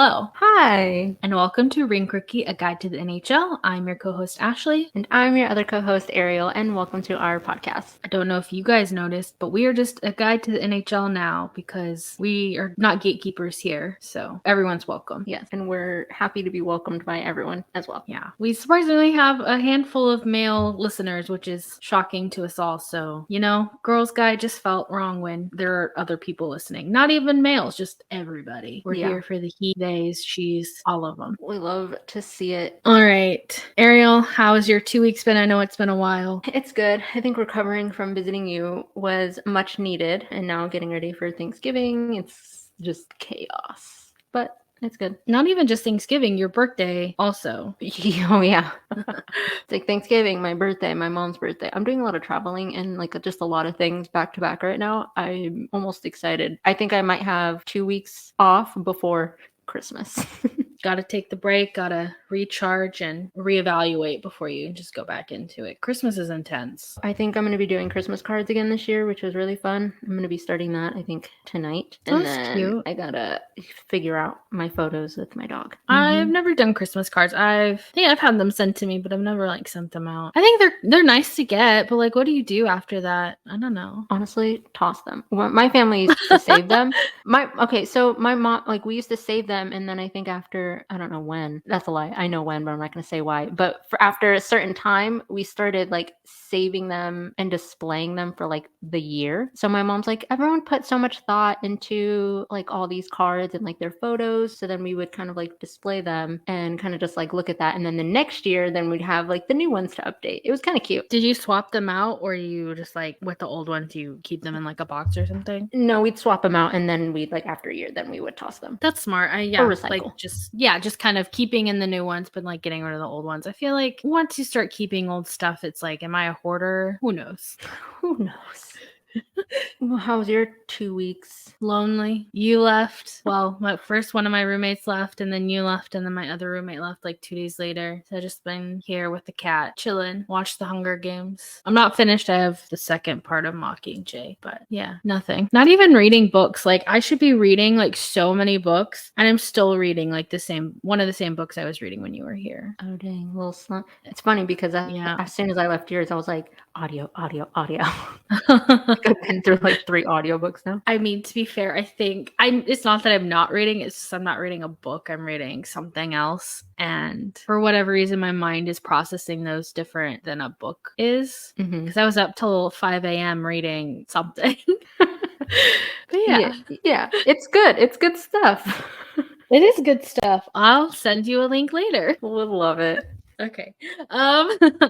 Hello. Hi. And welcome to Rink Rookie, a guide to the NHL. I'm your co-host, Ashley. And I'm your other co-host, Arielle, and welcome to our podcast. I don't know if you guys noticed, but we are just a guide to the NHL now because we are not gatekeepers here. So everyone's welcome. Yes, and we're happy to be welcomed by everyone as well. Yeah. We surprisingly have a handful of male listeners, which is shocking to us all. So, Girls Guide just felt wrong when there are other people listening. Not even males, just everybody. We're here for the he, theys, she's, all of them. We love to see it. All right. Arielle, how has your 2 weeks been? I know it's been a while. It's good. I think recovering from visiting you was much needed, and now getting ready for Thanksgiving, it's just chaos. But it's good. Not even just Thanksgiving, your birthday also. Oh, yeah. It's like Thanksgiving, my birthday, my mom's birthday. I'm doing a lot of traveling and just a lot of things back to back right now. I'm almost excited. I think I might have 2 weeks off before Christmas. Gotta take the break, gotta recharge and reevaluate before you just go back into it. Christmas is intense. I think I'm going to be doing Christmas cards again this year, which was really fun. I'm going to be starting that, I think, tonight. And that's cute. I gotta figure out my photos with my dog. I've never done Christmas cards. I've had them sent to me, but I've never sent them out. I think they're nice to get, but what do you do after that? I don't know. Honestly, toss them. Well, my family used to save them. So my mom, we used to save them, and then I think after, I don't know when. That's a lie. I know when, but I'm not going to say why. But after a certain time, we started saving them and displaying them for the year. So my mom's everyone put so much thought into all these cards and their photos. So then we would kind of display them and kind of just look at that. And then the next year, then we'd have the new ones to update. It was kind of cute. Did you swap them out, or you just with the old ones, you keep them in a box or something? No, we'd swap them out, and then we'd after a year, then we would toss them. That's smart. Or recycle. Just kind of keeping in the new ones, but getting rid of the old ones. I feel once you start keeping old stuff, it's am I a hoarder? Who knows? Who knows? Well, how was your 2 weeks? Lonely. You left. Well, one of my roommates left, and then you left, and then my other roommate left 2 days later. So I've just been here with the cat, chilling, watch the Hunger Games. I'm not finished. I have the second part of Mockingjay, but yeah, nothing. Not even reading books. I should be reading so many books, and I'm still reading one of the same books I was reading when you were here. Oh dang, little slump. It's funny because as soon as I left yours, I was audio. I've been through 3 audiobooks now. I mean, to be fair, I think it's not that I'm not reading, it's just I'm not reading a book, I'm reading something else. And for whatever reason, my mind is processing those different than a book is. Because I was up till 5 a.m. reading something. But yeah, it's good. It's good stuff. It is good stuff. I'll send you a link later. We'll love it. Okay.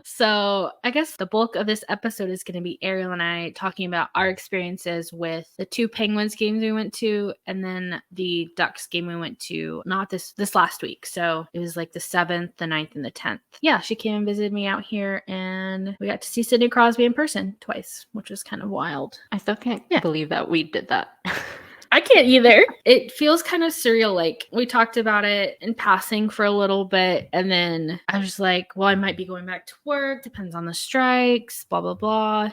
So I guess the bulk of this episode is going to be Arielle and I talking about our experiences with the 2 Penguins games we went to, and then the Ducks game we went to, not this last week. So it was the 7th, the 9th, and the 10th. Yeah, she came and visited me out here, and we got to see Sidney Crosby in person twice, which was kind of wild. I still can't believe that we did that. I can't either. It feels kind of surreal. We talked about it in passing for a little bit, and then I was just well, I might be going back to work. Depends on the strikes, blah, blah, blah.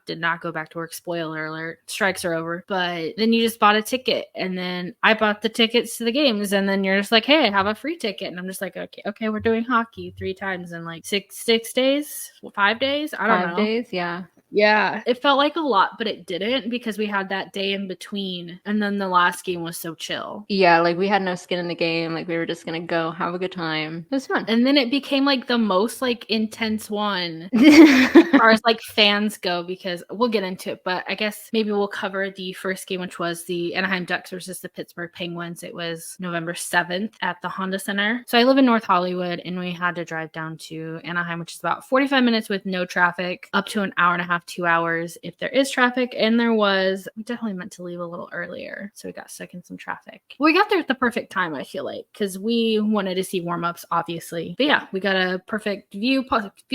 Did not go back to work. Spoiler alert. Strikes are over. But then you just bought a ticket, and then I bought the tickets to the games, and then you're just hey, I have a free ticket. And I'm just okay, we're doing hockey 3 times in 6 days, 5 days? I don't know. 5 days, yeah. Yeah, it felt like a lot, but it didn't because we had that day in between, and then the last game was so chill. Yeah, we had no skin in the game. We were just gonna go have a good time. It was fun. And then it became the most intense one as far as fans go, because we'll get into it, but I guess maybe we'll cover the first game, which was the Anaheim Ducks versus the Pittsburgh Penguins. It was November 7th at the Honda Center. So I live in North Hollywood, and we had to drive down to Anaheim, which is about 45 minutes with no traffic, up to an hour and a half, 2 hours if there is traffic. And there was. We definitely meant to leave a little earlier, so we got stuck in some traffic. We got there at the perfect time, I feel because we wanted to see warm-ups, obviously. But yeah, we got a perfect view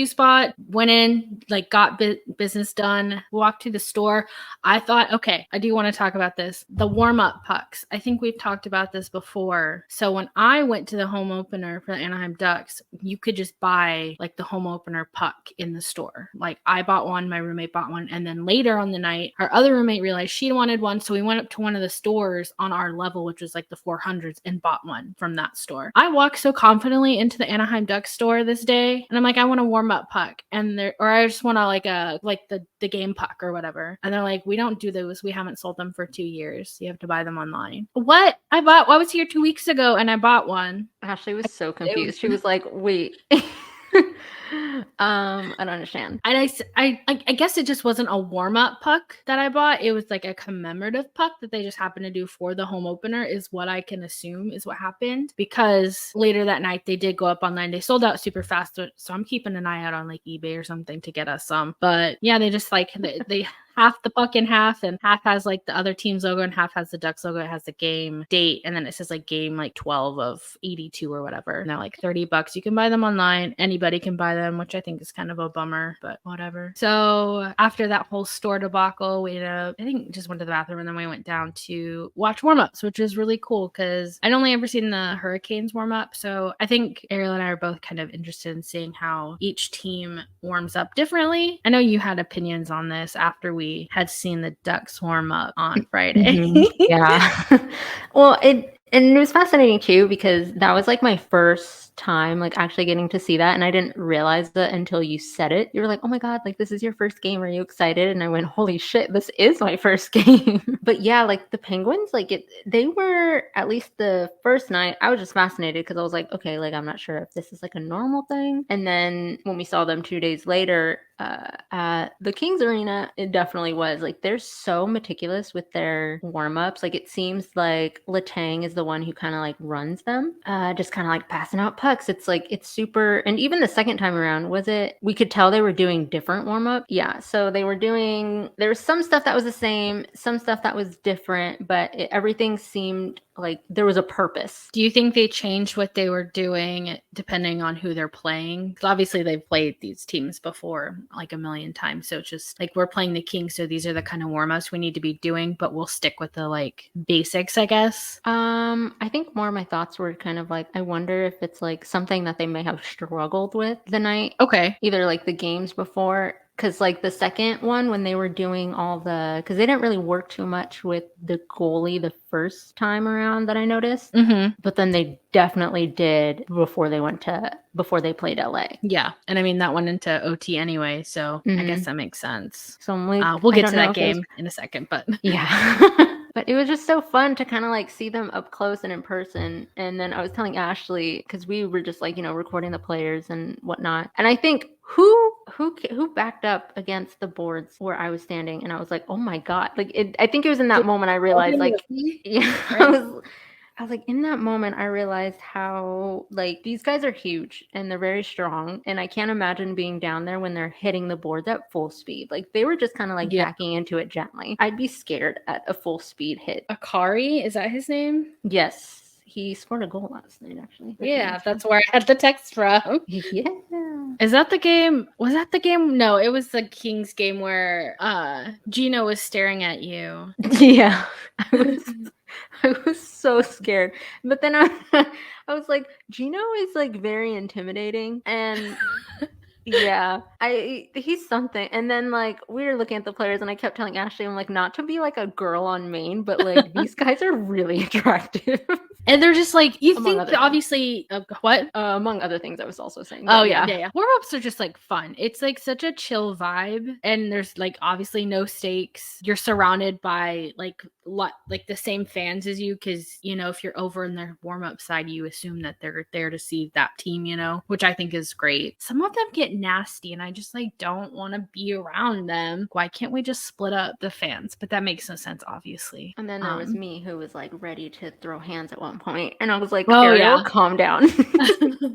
spot, went in, got business done, walked to the store. I thought, okay, I do want to talk about this. The warm-up pucks. I think we've talked about this before. So when I went to the home opener for the Anaheim Ducks, you could just buy the home opener puck in the store. I bought one, my roommate bought one. And then later on the night, our other roommate realized she wanted one. So we went up to one of the stores on our level, which was like the 400s, and bought one from that store. I walked so confidently into the Anaheim Ducks store this day, and I'm like, I want a warm-up puck. And I just want to like the game puck or whatever. And they're like, we don't do those. We haven't sold them for 2 years. You have to buy them online. What? I was here 2 weeks ago and I bought one. Ashley was so confused. She was like, wait. I don't understand. And I guess it just wasn't a warm-up puck that I bought. It was like a commemorative puck that they just happened to do for the home opener, is what I can assume is what happened. Because later that night they did go up online. They sold out super fast. So I'm keeping an eye out on like eBay or something to get us some. But yeah, they just like they half the puck in half, and half has like the other team's logo and half has the Ducks logo. It has the game date, and then it says like game like 12 of 82 or whatever. And they're like $30. You can buy them online. Anybody can buy them, which I think is kind of a bummer, but whatever. So after that whole store debacle, we I think just went to the bathroom, and then we went down to watch warm-ups, which is really cool because I'd only ever seen the Hurricanes warm up. So I think Arielle and I are both kind of interested in seeing how each team warms up differently. I know you had opinions on this after we had seen the Ducks warm up on Friday. Mm-hmm. Yeah. Well, it was fascinating too, because that was like my first time like actually getting to see that, and I didn't realize that until you said it. You were like, oh my god, like this is your first game, are you excited? And I went, holy shit, this is my first game. But yeah, like the Penguins, like they were, at least the first night, I was just fascinated because I was like, okay, like I'm not sure if this is like a normal thing. And then when we saw them 2 days later at the Kings Arena, it definitely was. Like they're so meticulous with their warm-ups. Like it seems like Letang is the one who kind of like runs them, just kind of like passing out pucks. It's like, it's super. And even the second time around, we could tell they were doing different warm-up. Yeah, so there was some stuff that was the same, some stuff that was different, but everything seemed like there was a purpose. Do you think they changed what they were doing depending on who they're playing? Because obviously they've played these teams before like a million times. So it's just like, we're playing the Kings, so these are the kind of warm-ups we need to be doing, but we'll stick with the like basics, I guess. I think more of my thoughts were kind of like, I wonder if it's like something that they may have struggled with the night. Okay. Either like the games before. Because like the second one, when they were doing because they didn't really work too much with the goalie the first time around that I noticed. Mm-hmm. But then they definitely did before they played LA. Yeah. And I mean, that went into OT anyway. So I guess that makes sense. So I'm like, we'll get to that game in a second, but yeah. But it was just so fun to kind of like see them up close and in person. And then I was telling Ashley, because we were just like, recording the players and whatnot. And I think who backed up against the boards where I was standing, and I was like, oh my god! Like I think it was in that moment I realized, like, yeah, right? I was like, in that moment, I realized how, like, these guys are huge and they're very strong. And I can't imagine being down there when they're hitting the boards at full speed. Like, they were just kind of like backing into it gently. I'd be scared at a full speed hit. Akari, is that his name? Yes. He scored a goal last night, actually. Yeah, that's where I had the text from. Yeah. Is that the game? Was that the game? No, it was the Kings game where Gino was staring at you. Yeah. I was so scared. But then I was like, Gino is like very intimidating. And yeah, he's something. And then like we were looking at the players, and I kept telling Ashley, I'm like, not to be like a girl on Maine, but like these guys are really attractive. And they're just like, you think that obviously, what? Among other things I was also saying. Oh, yeah. Warm-ups are just like fun. It's like such a chill vibe. And there's like obviously no stakes. You're surrounded by like the same fans as you, because, if you're over in their warm-up side, you assume that they're there to see that team, which I think is great. Some of them get nasty, and I just like don't want to be around them. Why can't we just split up the fans? But that makes no sense, obviously. And then there was me, who was like ready to throw hands at one point, and I was like, Arielle, calm down.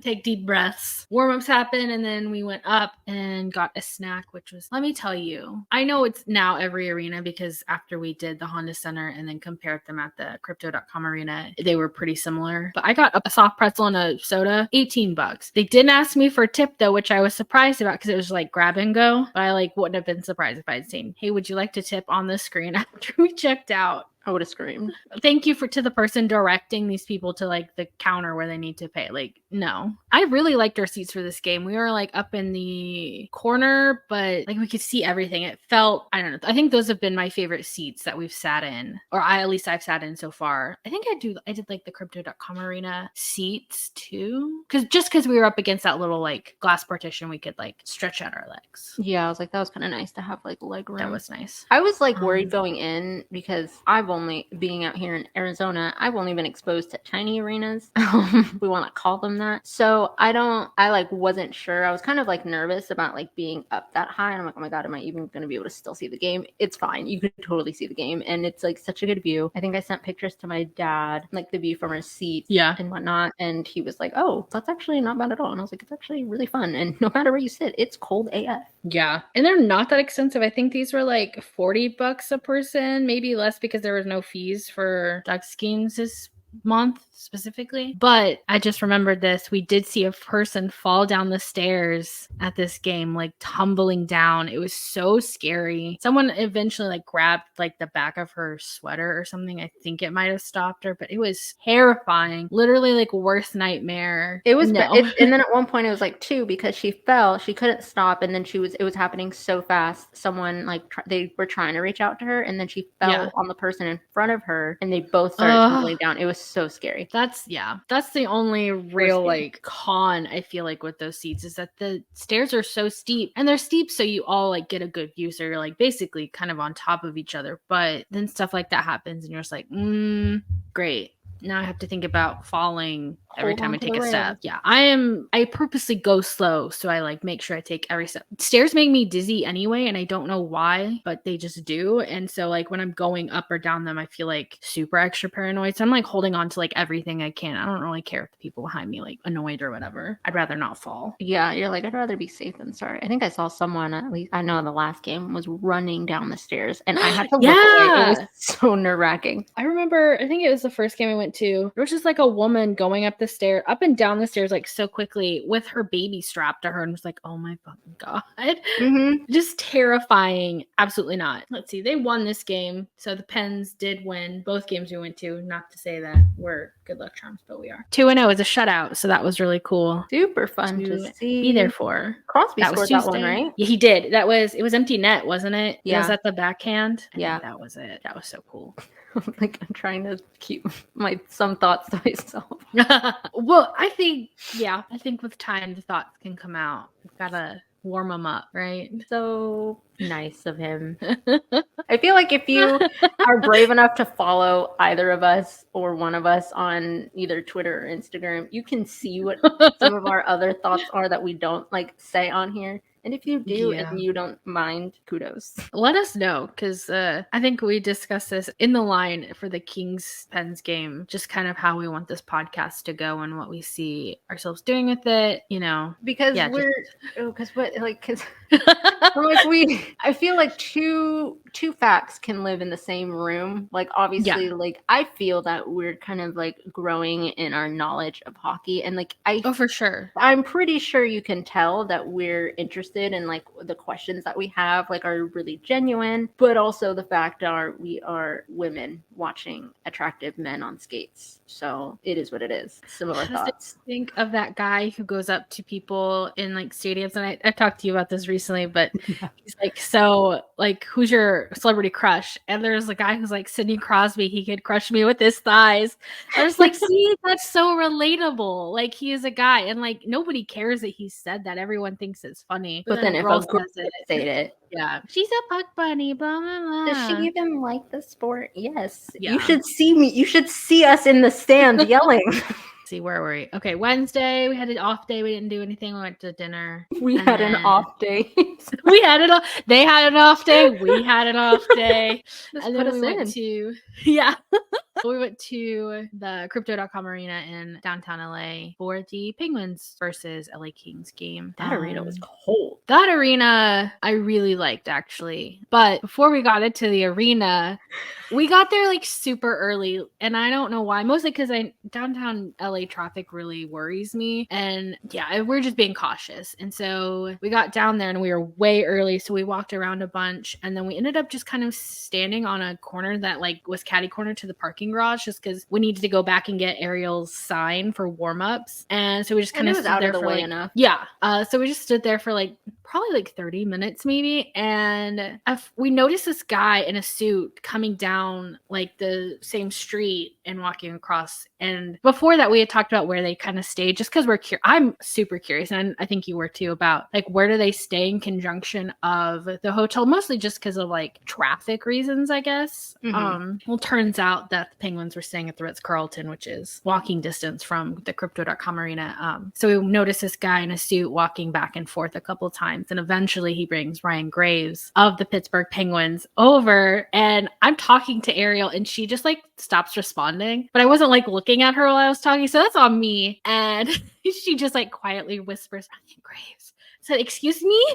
Take deep breaths. Warm-ups happened, and then we went up and got a snack, which was, let me tell you, I know it's now every arena, because after we did the Honda Center and then compared them at the Crypto.com arena, they were pretty similar. But I got a soft pretzel and a soda, $18. They didn't ask me for a tip though, which I was surprised about, because it was like grab and go. But I like wouldn't have been surprised if I'd seen, hey, would you like to tip on the screen after we checked out? I would have screamed. Thank you to the person directing these people to like the counter where they need to pay. Like, no. I really liked our seats for this game. We were like up in the corner, but like we could see everything. It felt, I don't know. I think those have been my favorite seats that we've sat in, or at least I've sat in so far. I think I did like the Crypto.com Arena seats too. Because we were up against that little like glass partition, we could like stretch out our legs. Yeah, I was like, that was kind of nice to have like leg room. That was nice. I was like worried going in because being out here in Arizona, I've only been exposed to tiny arenas. We want to call them that. So I like wasn't sure. I was kind of like nervous about like being up that high. And I'm like, oh my God, am I even going to be able to still see the game? It's fine. You could totally see the game. And it's like such a good view. I think I sent pictures to my dad, like the view from our seat and whatnot. And he was like, oh, that's actually not bad at all. And I was like, it's actually really fun. And no matter where you sit, it's cold AF. Yeah. And they're not that expensive. I think these were like $40 a person, maybe less because there was no fees for Ducks games this month specifically. But I just remembered this. We did see a person fall down the stairs at this game, like tumbling down. It was so scary. Someone eventually like grabbed like the back of her sweater or something. I think it might have stopped her, but it was terrifying. Literally like worst nightmare. It was and then at one point it was like 2 because she fell. She couldn't stop, and then it was happening so fast. Someone like they were trying to reach out to her, and then she fell on the person in front of her, and they both started tumbling down. It was so scary. That's the only real like con I feel like with those seats is that the stairs are so steep, and they're steep so you all like get a good view, so you're like basically kind of on top of each other. But then stuff like that happens and you're just like, great. Now I have to think about falling every time I take a step. Yeah, I purposely go slow, so I like make sure I take every step. Stairs make me dizzy anyway, and I don't know why, but they just do. And so like when I'm going up or down them, I feel like super extra paranoid. So I'm like holding on to like everything I can. I don't really care if the people behind me like annoyed or whatever. I'd rather not fall. Yeah, you're like, I'd rather be safe than sorry. I think I saw someone, at least I know in the last game, was running down the stairs, and I had to look away. It was so nerve-wracking. I remember, I think it was the first game I went to. There was just like a woman going up and down the stairs like so quickly with her baby strapped to her, and was like, oh my fucking God. Just terrifying. Absolutely not. Let's see. They won this game. So the Pens did win both games we went to. Not to say that we're good luck charms, but we are. 2-0 is a shutout. So that was really cool. Super fun to see. Be there for. Crosby scored that one, right? Yeah, he did. It was empty net, wasn't it? Yeah. Was that the backhand? Yeah. That was it. That was so cool. Like I'm trying to keep some thoughts to myself. Well, I think with time the thoughts can come out. We've got to warm them up, right? So nice of him. I feel like if you are brave enough to follow either of us or one of us on either Twitter or Instagram, you can see what some of our other thoughts are that we don't like say on here. And if you do and you don't mind, kudos. Let us know, because I think we discussed this in the line for the Kings Pens game, just kind of how we want this podcast to go and what we see ourselves doing with it, you know. Because I feel like two facts can live in the same room. Like obviously, like I feel that we're kind of like growing in our knowledge of hockey, and like for sure. I'm pretty sure you can tell that we're interested and like the questions that we have like are really genuine, but also the fact we are women watching attractive men on skates. So it is what it is. Similar thoughts. Think of that guy who goes up to people in like stadiums, and I talked to you about this recently, but he's like, so like, who's your celebrity crush? And there's a guy who's like, Sidney Crosby, he could crush me with his thighs. I was like, see, that's so relatable. Like he is a guy, and like nobody cares that he said that. Everyone thinks it's funny. But then if a girl said it, she's a puck bunny, blah blah blah. Does she even like the sport? Yes. Yeah. You should see me. You should see us in the stand yelling. See, where were we? Okay, Wednesday we had an off day. We didn't do anything. We went to dinner. We had an off day. We had it. They had an off day. We had an off day. And then we went to we went to the Crypto.com Arena in downtown LA for the Penguins versus LA Kings game. That arena was cold. That arena I really liked, actually. But before we got into the arena, We got there like super early, and I don't know why. Mostly because downtown LA traffic really worries me, and yeah, we're just being cautious. And so we got down there, and we were way early, so we walked around a bunch, and then we ended up just kind of standing on a corner that like was catty corner to the parking garage, just because we needed to go back and get Ariel's sign for warm ups, and so we just kind of stood there for like enough. Yeah, so we just stood there for like probably like 30 minutes maybe, and we noticed this guy in a suit coming down like the same street and walking across. And before that, we had talked about where they kind of stayed, just because I'm super curious, and I think you were too, about like where do they stay in conjunction of the hotel, mostly just because of like traffic reasons, I guess. Well, turns out that the Penguins were staying at the Ritz-Carlton, which is walking distance from the Crypto.com arena. So we noticed this guy in a suit walking back and forth a couple times, and eventually he brings Ryan Graves of the Pittsburgh Penguins over, and I'm talking to Arielle, and she just like stops responding, but I wasn't like looking at her while I was talking, so that's on me. And she just like quietly whispers, Ryan Graves. Said, excuse me?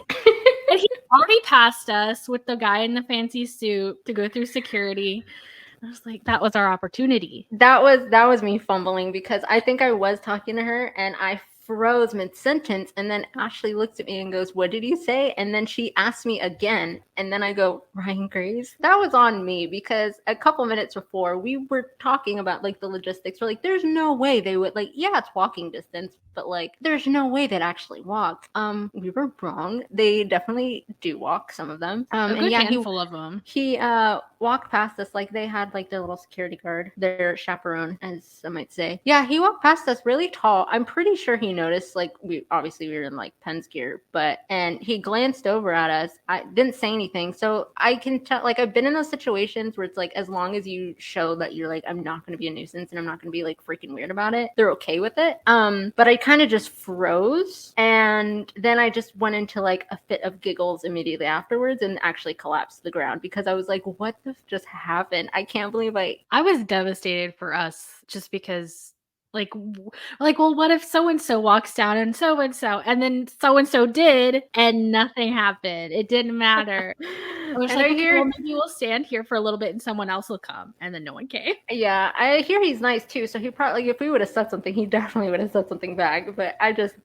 And he already passed us with the guy in the fancy suit to go through security. I was like, that was our opportunity. That was me fumbling, because I think I was talking to her and I froze mid-sentence, and then Ashley looks at me and goes, what did you say? And then she asked me again, and then I go, Ryan Graves? That was on me, because a couple minutes before we were talking about like the logistics. We're like, there's no way they would, like, yeah, it's walking distance, but like there's no way they'd actually walk. We were wrong. They definitely do walk, some of them. A good handful of them. He walked past us like they had like their little security guard, their chaperone, as some might say. Yeah, he walked past us really tall. I'm pretty sure he noticed, like, we were in like Penn's gear, and he glanced over at us. I didn't say anything, so I can tell, like, I've been in those situations where it's like, as long as you show that you're like, I'm not going to be a nuisance and I'm not going to be like freaking weird about it, they're okay with it. But I kind of just froze, and then I just went into like a fit of giggles immediately afterwards and actually collapsed to the ground, because I was like, what the just happened? I can't believe I was devastated for us, just because like, well, what if so-and-so walks down and so-and-so, and then so-and-so did, and nothing happened. It didn't matter. I was like, okay, well, maybe we'll stand here for a little bit and someone else will come, and then no one came. Yeah, I hear he's nice too, so he probably, like, if we would have said something, he definitely would have said something back, but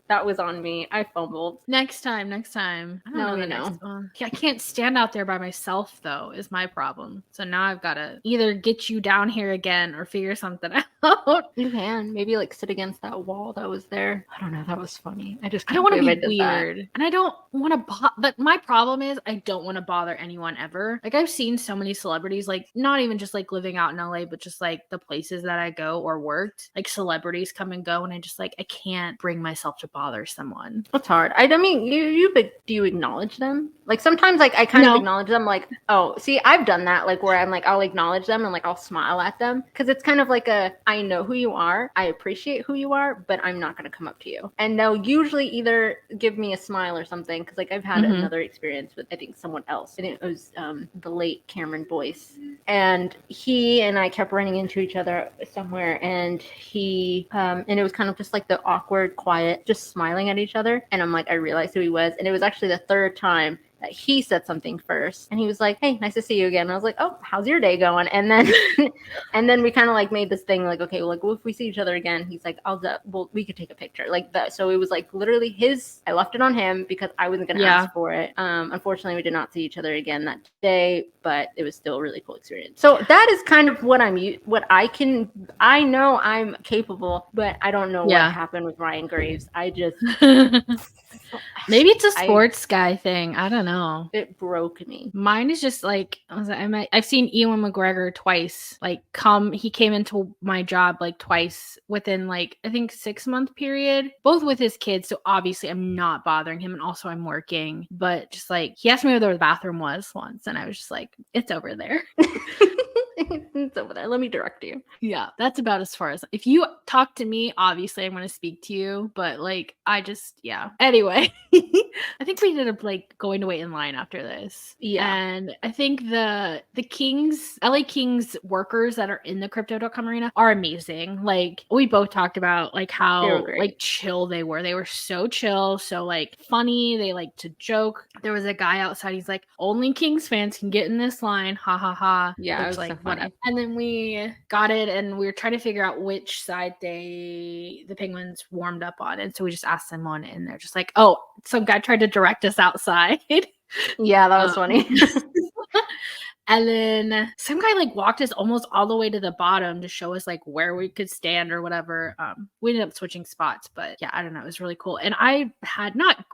that was on me. I fumbled. Next time. I don't know the next one. Yeah, I can't stand out there by myself, though, is my problem. So now I've got to either get you down here again or figure something out. You can. Maybe like sit against that wall that was there. I don't know. That was funny. I don't want to be weird. And I don't want to but my problem is I don't want to bother anyone ever. Like, I've seen so many celebrities, like, not even just like living out in LA, but just like the places that I go or worked, like celebrities come and go, and I just like, I can't bring myself to bother someone. That's hard. I mean, do you acknowledge them? Like, sometimes like I kind of acknowledge them, like, oh, see, I've done that, like, where I'm like, I'll acknowledge them and like I'll smile at them, because it's kind of like I know who you are, I appreciate who you are, but I'm not going to come up to you. And they'll usually either give me a smile or something, because like I've had another experience with, I think, someone else. I think it was the late Cameron Boyce, and he and I kept running into each other somewhere, and and it was kind of just like the awkward, quiet, just smiling at each other, and I'm like, I realized who he was, and it was actually the third time that he said something first, and he was like, hey, nice to see you again. And I was like, oh, how's your day going? And then and then we kind of like made this thing like, okay, well, if we see each other again, he's like, we could take a picture like that. So it was like literally I left it on him because I wasn't gonna ask for it. Unfortunately, we did not see each other again that day, but it was still a really cool experience. So that is kind of what I know I'm capable, but I don't know what happened with Ryan Graves. I just maybe it's a sports guy thing. I don't know. It broke me. Mine is just like, I've seen Ewan McGregor twice. Like, he came into my job like twice within like, I think 6-month period, both with his kids. So obviously I'm not bothering him, and also I'm working. But just like, he asked me where the bathroom was once, and I was just like, it's over there. It's over there. Let me direct you. Yeah, that's about as far as. If you talk to me, obviously I'm going to speak to you, but like, Anyway, I think we ended up like going to wait in line after this. Yeah. And I think the LA Kings workers that are in the Crypto.com arena are amazing. Like, we both talked about like how like chill they were. They were so chill, so like funny. They like to joke. There was a guy outside. He's like, only Kings fans can get in this line. Ha ha ha. Yeah, which, like, funny. And then we got it, and we were trying to figure out which side the Penguins warmed up on. And so we just asked someone, and they're just like, oh, some guy tried to direct us outside. Yeah, that was funny. And then some guy like walked us almost all the way to the bottom to show us like where we could stand or whatever. We ended up switching spots, but yeah, I don't know. It was really cool. And I had not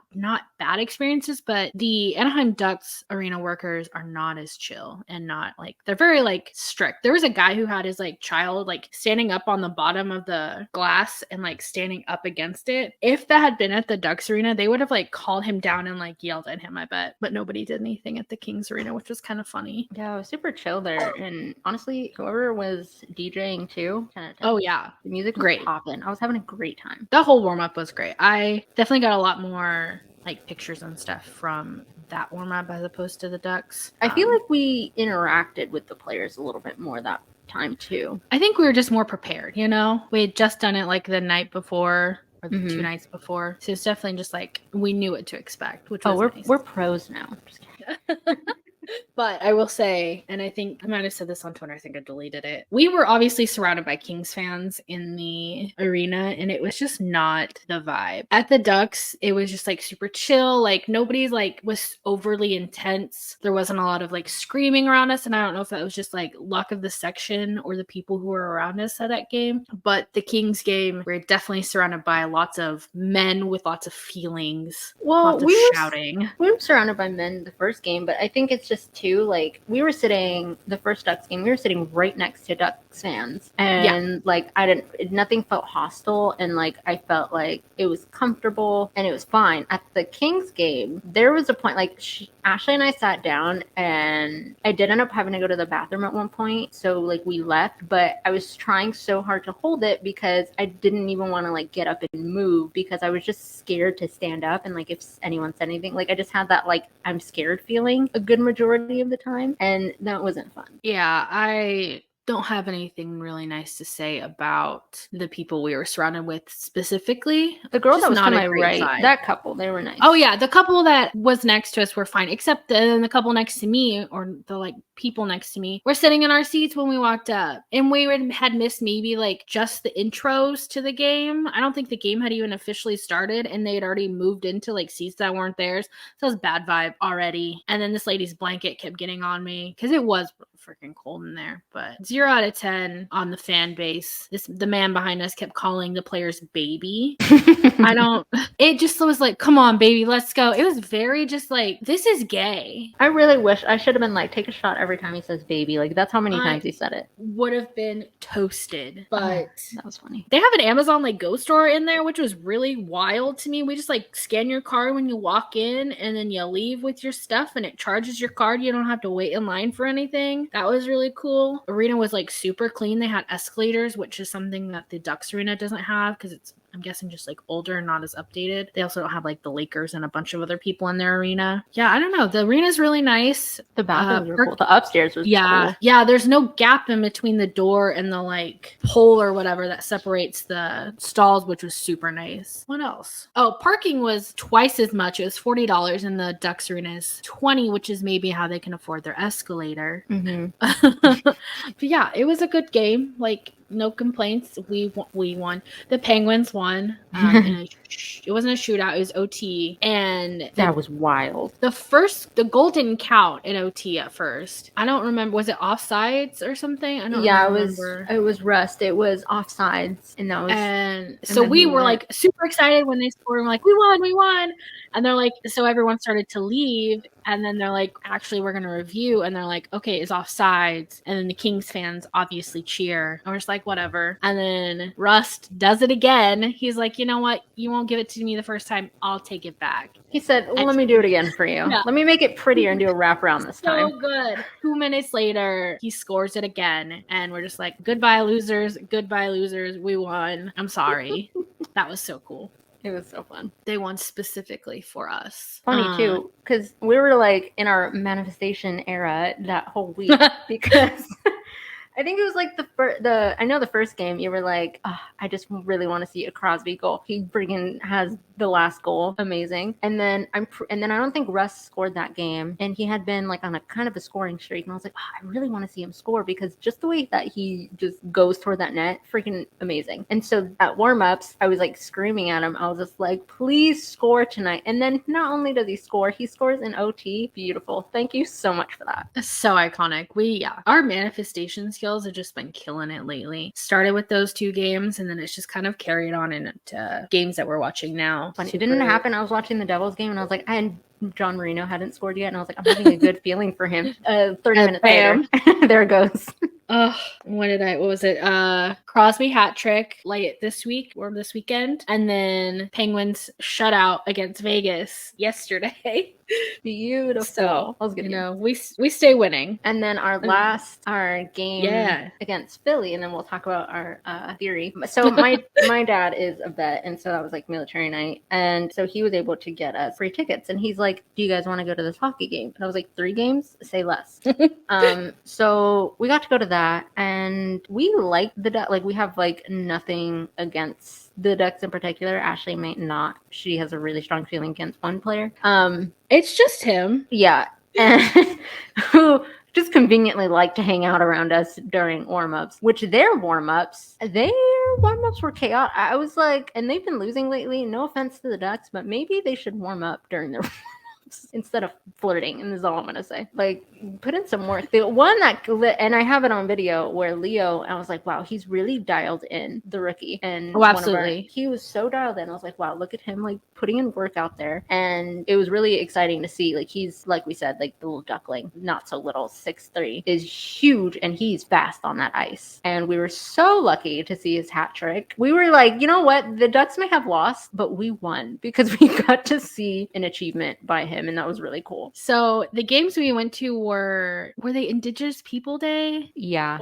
bad experiences, but the Anaheim Ducks arena workers are not as chill, and not like, they're very like strict. There was a guy who had his like child like standing up on the bottom of the glass and like standing up against it. If that had been at the Ducks arena, they would have like called him down and like yelled at him, I bet. But nobody did anything at the Kings arena, which was kind of funny. Yeah, it was super chill there. And honestly, whoever was DJing too, 10 out of 10. Oh yeah, the music was great. popping. I was having a great time. The whole warm-up was great. I definitely got a lot more like pictures and stuff from that warm-up as opposed to the Ducks. I feel like we interacted with the players a little bit more that time too. I think we were just more prepared, you know? We had just done it like the night before or the 2 nights before. So it's definitely just like we knew what to expect, which was nice. We're pros now. Just kidding. But I will say, and I think I might have said this on Twitter, I think I deleted it. We were obviously surrounded by Kings fans in the arena, and it was just not the vibe. At the Ducks, it was just like super chill. Like nobody's like was overly intense. There wasn't a lot of like screaming around us, and I don't know if that was just like luck of the section or the people who were around us at that game. But the Kings game, we're definitely surrounded by lots of men with lots of feelings. Well, lots of shouting. We were surrounded by men the first game, but I think it's just too like we were sitting the first Ducks game. We were sitting right next to Ducks fans, and like nothing felt hostile, and like I felt like it was comfortable and it was fine. At the Kings game, there was a point like Ashley and I sat down, and I did end up having to go to the bathroom at one point, so like we left. But I was trying so hard to hold it because I didn't even want to like get up and move because I was just scared to stand up, and like if anyone said anything, like I just had that like I'm scared feeling a good majority of the time, and that wasn't fun. Yeah, I don't have anything really nice to say about the people we were surrounded with specifically. The girl that was not to my a great right, vibe. that couple, they were nice. Oh yeah, the couple that was next to us were fine, except the couple next to me, or the like people next to me, were sitting in our seats when we walked up, and we had missed maybe like just the intros to the game. I don't think the game had even officially started, and they had already moved into like seats that weren't theirs, so it was bad vibe already. And then this lady's blanket kept getting on me because it was freaking cold in there. But 0 out of 10 on the fan base. The man behind us kept calling the players baby. It just was like, come on, baby, let's go. It was very just like, this is gay. I really wish I should have been like, take a shot every time he says baby. Like that's how many times he said it. Would have been toasted. But that was funny. They have an Amazon like Go store in there, which was really wild to me. We just like scan your card when you walk in, and then you leave with your stuff, and it charges your card. You don't have to wait in line for anything. That was really cool. Arena was like super clean. They had escalators, which is something that the Ducks arena doesn't have because it's, I'm guessing, just like older and not as updated. They also don't have like the Lakers and a bunch of other people in their arena. Yeah, I don't know. The arena's really nice. The bathrooms were cool. The upstairs was cool. Yeah, there's no gap in between the door and the like pole or whatever that separates the stalls, which was super nice. What else? Oh, parking was twice as much. It was $40, and the Ducks arena is $20, which is maybe how they can afford their escalator. But yeah, it was a good game. Like, no complaints. We won. The Penguins won. It wasn't a shootout. It was OT. And that was wild. The goal didn't count in OT at first. I don't remember. Was it offsides or something? I don't remember. It was rust. It was offsides. And so we were like super excited when they scored. We're like, we won. And they're like, so everyone started to leave. And then they're like, actually, we're going to review. And they're like, okay, it's offsides. And then the Kings fans obviously cheer. And we're just like, whatever. And then Rust does it again. He's like, you know what? You won't give it to me the first time. I'll take it back. He said, well, let me do it again for you. Yeah. Let me make it prettier and do a wraparound this time. So good. 2 minutes later, he scores it again. And we're just like, goodbye, losers. Goodbye, losers. We won. I'm sorry. That was so cool. It was so fun. They won specifically for us. Funny too, because we were like in our manifestation era that whole week because I think it was like I know the first game you were like, oh, I just really want to see a Crosby goal. He friggin' has the last goal, amazing. And then I don't think Russ scored that game, and he had been like on a kind of a scoring streak, and I was like, oh, I really want to see him score because just the way that he just goes toward that net, freaking amazing. And so at warm-ups, I was like screaming at him. I was just like, please score tonight. And then not only does he score, he scores in OT. Beautiful. Thank you so much for that. That's so iconic. Our manifestation skills have just been killing it lately. Started with those 2 games, and then it's just kind of carried on into games that we're watching now. When it didn't happen, I was watching the Devils game, and I was like, John Marino hadn't scored yet, and I was like, I'm having a good feeling for him. 30 minutes later, there it goes. What was it? Crosby hat trick late this week or this weekend, and then Penguins shutout against Vegas yesterday. Beautiful. So, that was good. We stay winning. And then our game against Philly, and then we'll talk about our theory. So my dad is a vet, and so that was like military night, and so he was able to get us free tickets, and he's like, do you guys want to go to this hockey game? And I was like, 3 games? Say less. So we got to go to that, and we like the Ducks. Like, we have like nothing against the Ducks in particular. Ashley might not. She has a really strong feeling against one player. It's just him. Yeah. And who just conveniently like to hang out around us during warm-ups, which their warm-ups were chaotic. I was like, and they've been losing lately. No offense to the Ducks, but maybe they should warm up during their instead of flirting, and this is all I'm gonna say. Like, put in some work. The one that, and I have it on video where Leo, I was like, wow, he's really dialed in, the rookie. And absolutely, he was so dialed in. I was like, wow, look at him, like putting in work out there. And it was really exciting to see. Like, he's, like we said, like the little duckling, not so little, 6'3", is huge, and he's fast on that ice. And we were so lucky to see his hat trick. We were like, you know what, the Ducks may have lost, but we won because we got to see an achievement by him, and that was really cool. So the games we went to were they Indigenous People Day? Yeah.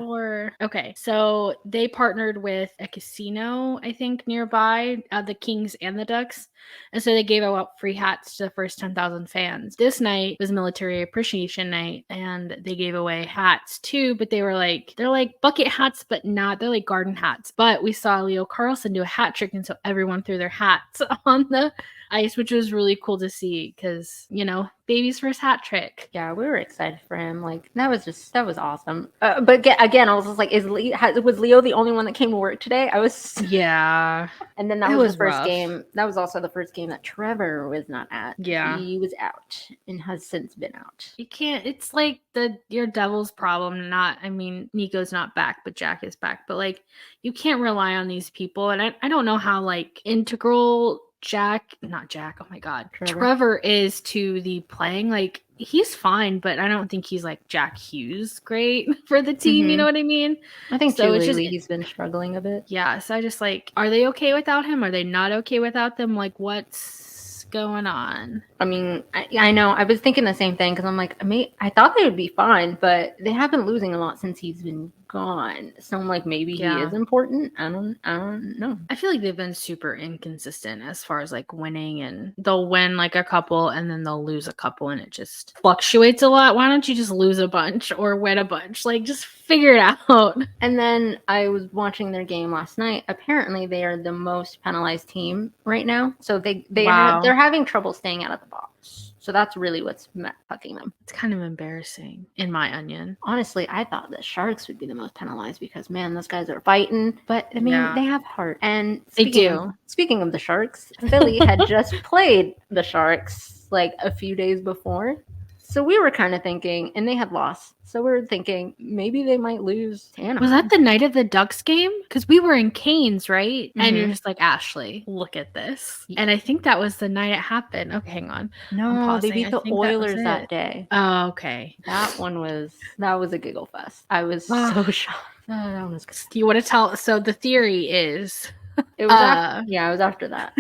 Okay, so they partnered with a casino, I think, nearby, the Kings and the Ducks, and so they gave out free hats to the first 10,000 fans. This night was Military Appreciation Night, and they gave away hats too, but they're like bucket hats, but not, they're like garden hats. But we saw Leo Carlsson do a hat trick, and so everyone threw their hats on the ice, which was really cool to see because, baby's first hat trick. Yeah, we were excited for him. Like, that was awesome. But again, I was just like, was Leo the only one that came to work today? Yeah. And then that was the first game. That was also the first game that Trevor was not at. Yeah. He was out and has since been out. You can't, it's like your Devil's problem. Nico's not back, but Jack is back. But like, you can't rely on these people. And I don't know how like integral Trevor is to the playing. Like, he's fine, but I don't think he's like Jack Hughes great for the team. You know what I mean? I think so. He's been struggling a bit. Yeah. So I just like, are they okay without him? Are they not okay without them? Like, what's going on? I mean, I know. I was thinking the same thing because I'm like, I thought they would be fine, but they have been losing a lot since he's been gone. So I'm like, maybe he is important. I don't know. I feel like they've been super inconsistent as far as like winning, and they'll win like a couple and then they'll lose a couple, and it just fluctuates a lot. Why don't you just lose a bunch or win a bunch? Like, just figure it out. And then I was watching their game last night. Apparently they are the most penalized team right now. So they're having trouble staying out of the box. So that's really what's fucking them. It's kind of embarrassing, in my onion. Honestly, I thought the Sharks would be the most penalized because, man, those guys are fighting. But, I mean, they have heart. And speaking of the Sharks, Philly had just played the Sharks like a few days before. So we were kind of thinking, and they had lost. So we were thinking maybe they might lose to Anaheim. Was that the night of the Ducks game? Because we were in Canes, right? Mm-hmm. And you're just like, Ashley, look at this. And I think that was the night it happened. Okay, hang on. No, they beat the Oilers that day. Oh, okay. That was a giggle fest. I was so shocked. That one was good. Do you want to tell? So the theory is... It was it was after that.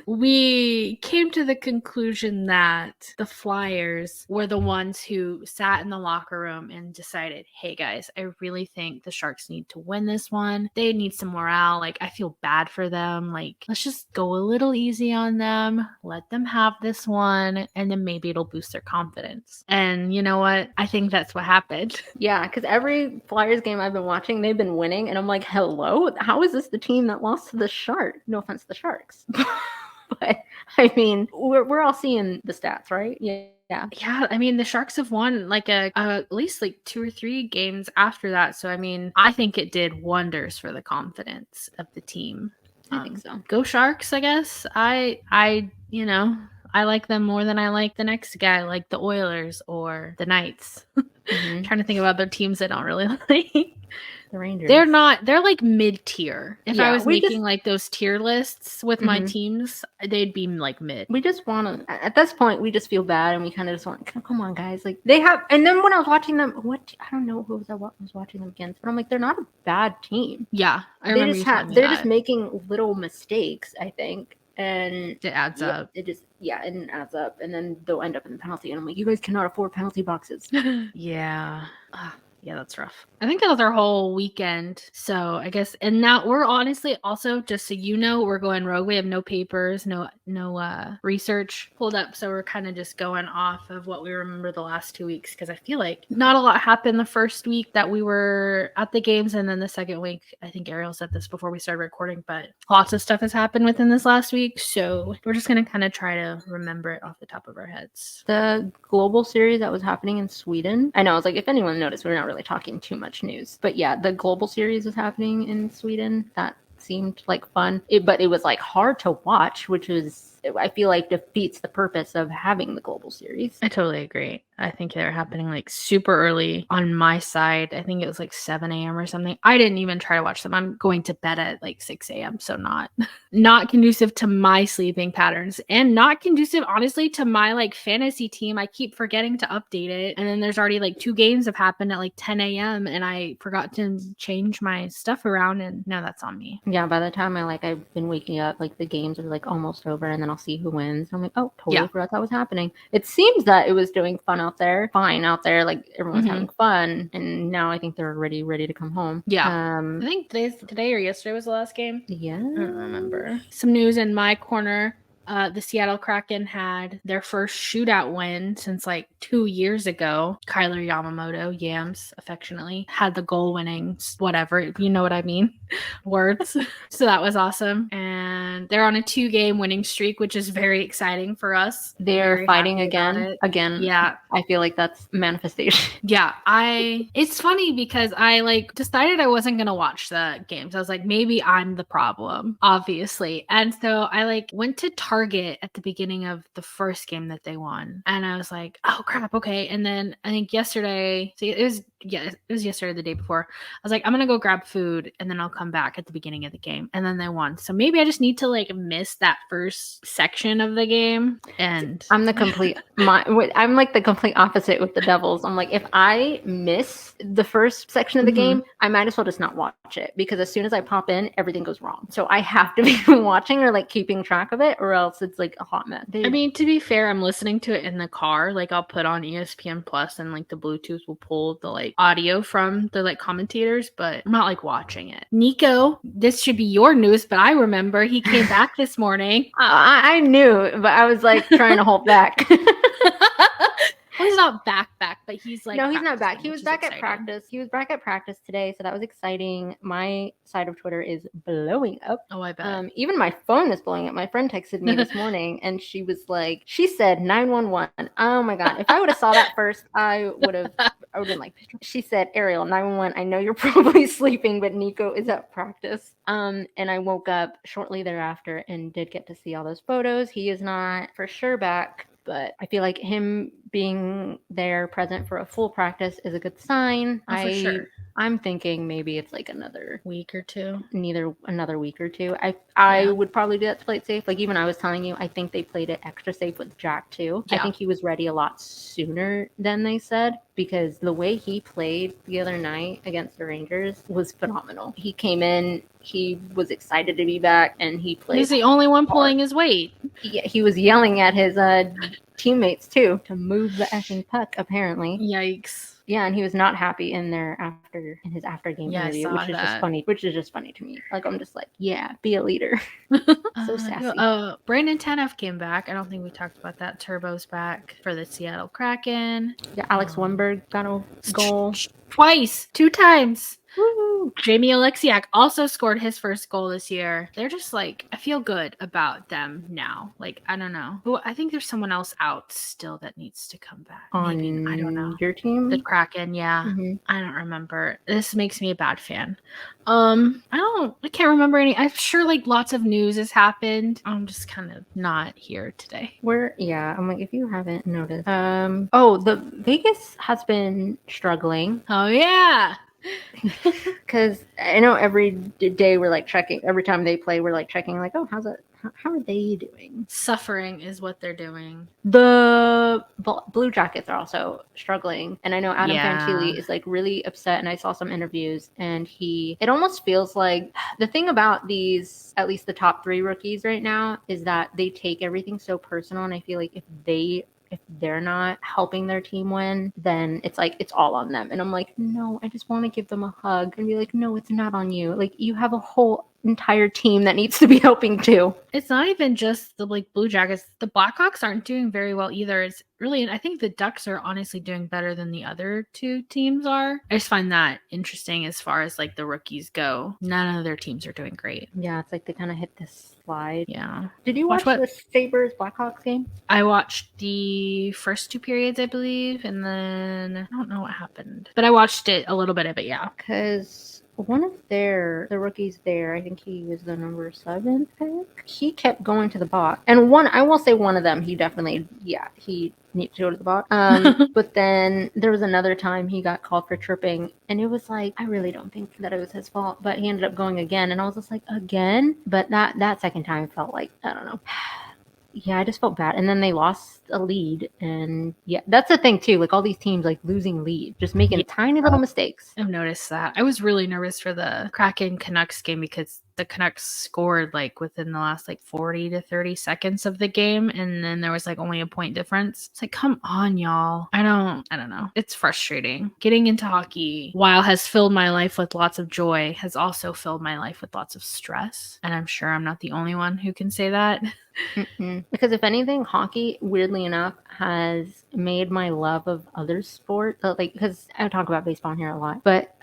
We came to the conclusion that the Flyers were the ones who sat in the locker room and decided, hey guys, I really think the Sharks need to win this one. They need some morale. Like, I feel bad for them. Like, let's just go a little easy on them. Let them have this one, and then maybe it'll boost their confidence. And you know what? I think that's what happened. Yeah, because every Flyers game I've been watching, they've been winning, and I'm like, hello? How is this the team that lost to the Sharks? No offense to the Sharks. But, I mean, we're all seeing the stats, right? Yeah. Yeah, I mean, the Sharks have won like at least like 2 or 3 games after that. So, I mean, I think it did wonders for the confidence of the team. I think so. Go Sharks, I guess. I like them more than I like the next guy, like the Oilers or the Knights. Mhm. Trying to think of other teams I don't really like. The Rangers. They're like mid-tier. If I Yeah, was making like those tier lists with my Mhm. teams, they'd be like mid. We just want to, at this point, we just feel bad and we kind of just want, come on, guys. Like, they have, and then when I was watching them, I don't know who I was watching them against, but I'm like, they're not a bad team. Yeah, I remember you telling me they're that. just making little mistakes, I think. And it adds up. It adds up. And then they'll end up in the penalty. And I'm like, you guys cannot afford penalty boxes. Yeah. Yeah, that's rough. I think that was our whole weekend. So I guess, and now we're honestly also, just so you know, we're going rogue. We have no papers, no research pulled up. So we're kind of just going off of what we remember the last 2 weeks. Cause I feel like not a lot happened the first week that we were at the games. And then the second week, I think Arielle said this before we started recording, but lots of stuff has happened within this last week. So we're just going to kind of try to remember it off the top of our heads. The global series that was happening in Sweden. I know, I was like, if anyone noticed, we're not really talking too much news. But yeah, the global series was happening in Sweden. That seemed like fun. But it was like hard to watch, which was, I feel like, defeats the purpose of having the global series. I totally agree. I think they're happening like super early on my side. I think it was like 7 a.m. or something. I didn't even try to watch them. I'm going to bed at like 6 a.m. So not conducive to my sleeping patterns, and not conducive, honestly, to my like fantasy team. I keep forgetting to update it. And then there's already like 2 games have happened at like 10 a.m. and I forgot to change my stuff around, and now that's on me. Yeah, by the time I've been waking up, like the games are like almost over, and then I'll see who wins. I'm like, oh, totally forgot that was happening. It seems that it was doing fine out there, like everyone's having fun, and now I think they're already ready to come home. Yeah. I think today or yesterday was the last game. Yeah. I don't remember. Some news in my corner. The Seattle Kraken had their first shootout win since like 2 years ago. Kyler Yamamoto, Yams, affectionately, had the goal winning, whatever, you know what I mean, words. So that was awesome. And they're on a 2-game winning streak, which is very exciting for us. They're fighting again. Yeah. I feel like that's manifestation. Yeah. It's funny because I like decided I wasn't going to watch the games. I was like, maybe I'm the problem, obviously. And so I like went to Target at the beginning of the first game that they won. And I was like, oh crap, okay. And then I think yesterday, so it was yesterday, the day before, I was like, I'm gonna go grab food and then I'll come back at the beginning of the game. And then they won. So maybe I just need to like miss that first section of the game. And I'm the complete opposite with the Devils. I'm like, if I miss the first section of the game, I might as well just not watch it, because as soon as I pop in, everything goes wrong. So I have to be watching or like keeping track of it, or else it's like a hot mess. I mean, to be fair, I'm listening to it in the car. Like, I'll put on ESPN Plus and like the Bluetooth will pull the like audio from the like commentators, but I'm not like watching it. Nico, this should be your news, but I remember he came back this morning. I knew, but I was like trying to hold back. Well, he's not back, but he's like, no, he's not back. He was back at practice. He was back at practice today, so that was exciting. My side of Twitter is blowing up. Oh, I bet. Even my phone is blowing up. My friend texted me this morning, and she said 911. Oh my god! If I would have saw that first, I would have been like, she said, Arielle, 911. I know you're probably sleeping, but Nico is at practice. And I woke up shortly thereafter and did get to see all those photos. He is not for sure back, but I feel like him being there present for a full practice is a good sign. For sure. I'm thinking maybe it's like another week or two. Another week or two. I Yeah. would probably do that to play it safe. Like even I was telling you, I think they played it extra safe with Jack too. I Yeah. think he was ready a lot sooner than they said, because the way he played the other night against the Rangers was phenomenal. He came in, he was excited to be back, and he played. He's the only one pulling his weight. He was yelling at his teammates too to move the effing puck, apparently. Yikes. Yeah, and he was not happy in his after game interview, which is just funny to me. Like I'm just like, yeah, be a leader. So sassy. Brandon Tanev came back. I don't think we talked about that. Turbo's back for the Seattle Kraken. Yeah, Alex Wennberg got a goal twice, 2 times. Woo! Jamie Alexiak also scored his first goal this year. They're just like, I feel good about them now. Like, I don't know. Well, I think there's someone else out still that needs to come back. Maybe, I don't know. Your team? The Kraken, yeah. Mm-hmm. I don't remember. This makes me a bad fan. I can't remember any. I'm sure like lots of news has happened. I'm just kind of not here today. I'm like, if you haven't noticed. The Vegas has been struggling. Oh yeah. Because I know every day we're like checking, every time they play, we're like checking, like, oh, how are they doing? Suffering is what they're doing. The Blue Jackets are also struggling. And I know Adam Fantilli is like really upset. And I saw some interviews and it almost feels like the thing about these, at least the top 3 rookies right now, is that they take everything so personal. And I feel like if they're not helping their team win, then it's like it's all on them. And I'm like, no, I just want to give them a hug and be like, no, it's not on you. Like, you have a whole entire team that needs to be helping too. It's not even just the like Blue Jackets. The Blackhawks aren't doing very well either. It's really, I think the Ducks are honestly doing better than the other 2 teams are. I just find that interesting as far as like the rookies go. None of their teams are doing great. Yeah, it's like they kind of hit this slide. Yeah. Did you watch the Sabres Blackhawks game? I watched the first 2 periods, I believe, and then I don't know what happened, but I watched it a little bit of it. Yeah, because one of the rookies there, I think he was the number 7 pick. He kept going to the box, and I will say one of them, he definitely, he needed to go to the box. But then there was another time he got called for tripping, and it was like, I really don't think that it was his fault, but he ended up going again, and I was just like, again? But that second time felt like, I don't know. Yeah, I just felt bad. And then they lost a lead. And yeah, that's the thing too. Like all these teams like losing lead, just making tiny little mistakes. I've noticed that. I was really nervous for the Kraken Canucks game because the Canucks scored like within the last like 40 to 30 seconds of the game, and then there was like only a point difference. It's like, come on, y'all. I don't know. It's frustrating. Getting into hockey, while has filled my life with lots of joy, has also filled my life with lots of stress. And I'm sure I'm not the only one who can say that. Because if anything, hockey, weirdly enough, has made my love of other sports, like, because I talk about baseball here a lot, but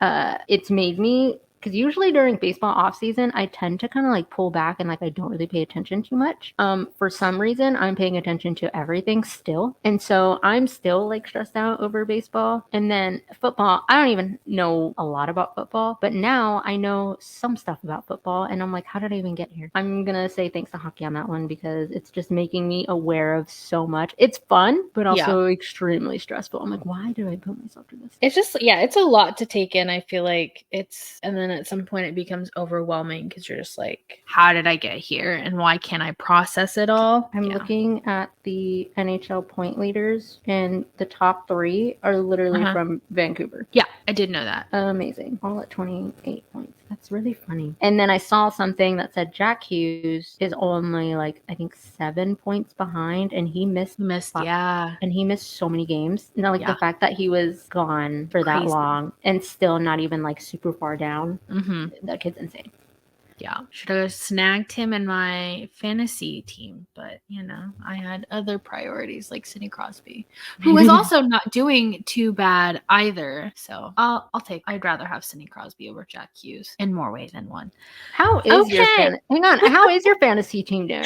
it's made me, because usually during baseball off season, I tend to kind of like pull back and like I don't really pay attention too much. For some reason, I'm paying attention to everything still, and so I'm still like stressed out over baseball. And then football, I don't even know a lot about football, but now I know some stuff about football, and I'm like, how did I even get here? I'm gonna say thanks to hockey on that one, because it's just making me aware of so much. It's fun, but also extremely stressful. I'm like, why did I put myself through this? It's just, it's a lot to take in. I feel like and then at some point it becomes overwhelming because you're just like, how did I get here and why can't I process it all? I'm looking at the NHL point leaders, and the top 3 are literally from Vancouver. Yeah, I did know that. Amazing. All at 28 points. That's really funny. And then I saw something that said Jack Hughes is only like, I think 7 points behind, and he missed. And he missed so many games. You know, like the fact that he was gone for that long and still not even like super far down. That kid's insane. Yeah, should have snagged him in my fantasy team, but I had other priorities like Sidney Crosby, who is also not doing too bad either. So I'd rather have Sidney Crosby over Jack Hughes in more ways than one. How is how is your fantasy team doing?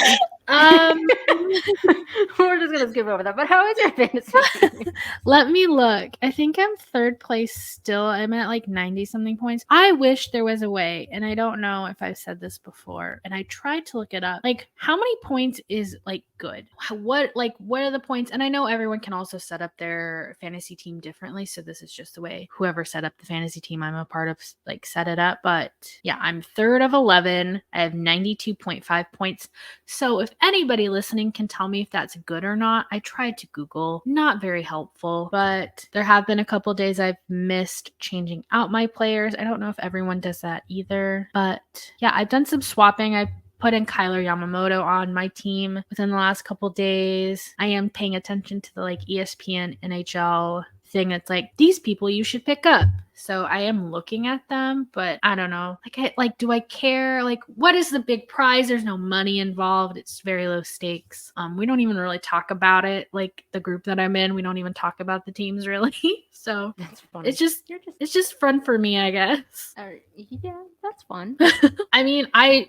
We're just gonna skip over that. But how is your fantasy team? Let me look. I think I'm 3rd place still. I'm at like 90 something points. I wish there was a way, and I don't know if I've said this before, and I tried to look it up. Like, how many points is like good. What are the points? And I know everyone can also set up their fantasy team differently, so this is just the way whoever set up the fantasy team I'm a part of like set it up. But yeah, I'm 3rd of 11. I have 92.5 points. So if anybody listening can tell me if that's good or not, I tried to Google, not very helpful, but there have been a couple days I've missed changing out my players. I don't know if everyone does that either, but yeah, I've done some swapping. I put in Kyler Yamamoto on my team within the last couple days. I am paying attention to the like ESPN NHL thing that's like, these people you should pick up. So I am looking at them, but I don't know. Do I care? Like, what is the big prize? There's no money involved. It's very low stakes. We don't even really talk about it. Like the group that I'm in, we don't even talk about the teams really. So That's funny. it's just fun for me, I guess. Yeah, that's fun. I mean, I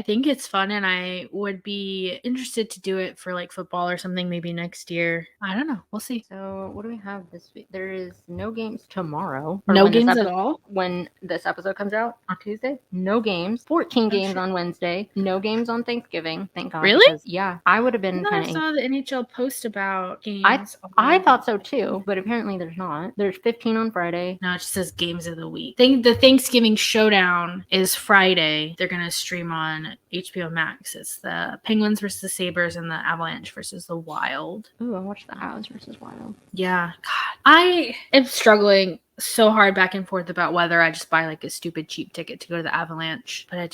think it's fun, and I would be interested to do it for like football or something maybe next year. I don't know. We'll see. So what do we have this week? There is no games tomorrow. No games at all? When this episode comes out on Tuesday, no games. 14 games on Wednesday. No games on Thanksgiving. Thank God. Really? Because, yeah, I would have been kind of. I saw the NHL post about games. I thought so too, but apparently there's not. There's 15 on Friday. No, it just says games of the week. The Thanksgiving showdown is Friday. They're gonna stream on HBO Max. It's the Penguins versus the Sabres and the Avalanche versus the Wild. Ooh, I watched the Avs versus Wild. Yeah, God, I am struggling so hard back and forth about whether I just buy like a stupid cheap ticket to go to the Avalanche, but I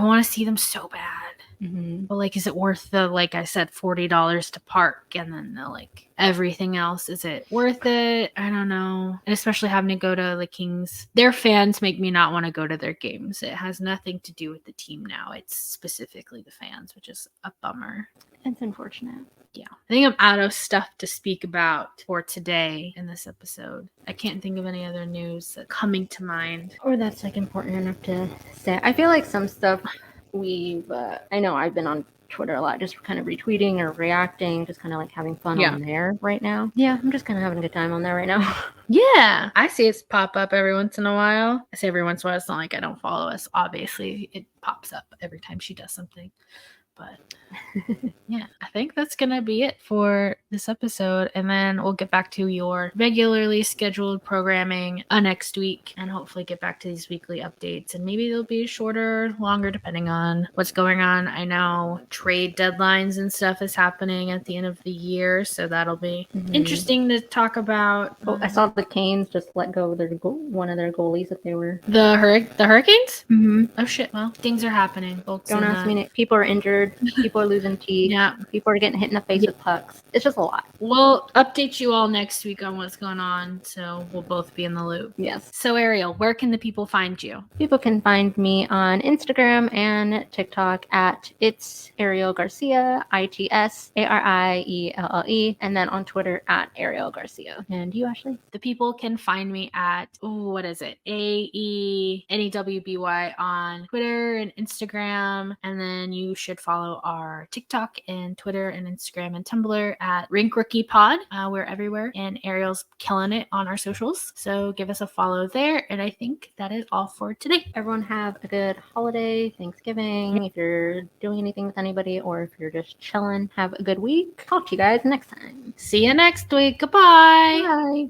want to see them so bad. Mm-hmm. But like, is it worth the, like I said, $40 to park and then the like everything else? Is it worth it? I don't know. And especially having to go to the Kings. Their fans make me not want to go to their games. It has nothing to do with the team now. It's specifically the fans, which is a bummer. It's unfortunate. Yeah. I think I'm out of stuff to speak about for today in this episode. I can't think of any other news that's coming to mind. Or that's like important enough to say. I feel like some stuff I know I've been on Twitter a lot, just kind of retweeting or reacting, just kind of like having fun on there right now. Yeah, I'm just kind of having a good time on there right now. Yeah, I see it pop up every once in a while. I say every once in a while. It's not like I don't follow us. Obviously, it pops up every time she does something. But yeah, I think that's going to be it for this episode. And then we'll get back to your regularly scheduled programming next week and hopefully get back to these weekly updates. And maybe they'll be shorter, longer, depending on what's going on. I know trade deadlines and stuff is happening at the end of the year. So that'll be interesting to talk about. I saw the Canes just let go of one of their goalies that they were. The Hurricanes? Mm-hmm. Oh, shit. Well, things are happening, folks. Don't ask me. People are injured. People are losing teeth. Yeah. People are getting hit in the face with pucks. It's just a lot. We'll update you all next week on what's going on, so we'll both be in the loop. Yes. So, Arielle, where can the people find you? People can find me on Instagram and TikTok at It's Arielle Garcia, ITSARIELLE, and then on Twitter at Arielle Garcia. And you, Ashley? The people can find me at, AENEWBY on Twitter and Instagram, and then you should follow our TikTok and Twitter and Instagram and Tumblr at Rink Rookie Pod. We're everywhere, and Arielle's killing it on our socials. So give us a follow there. And I think that is all for today. Everyone have a good holiday, Thanksgiving. If you're doing anything with anybody or if you're just chilling, have a good week. Talk to you guys next time. See you next week. Goodbye. Bye.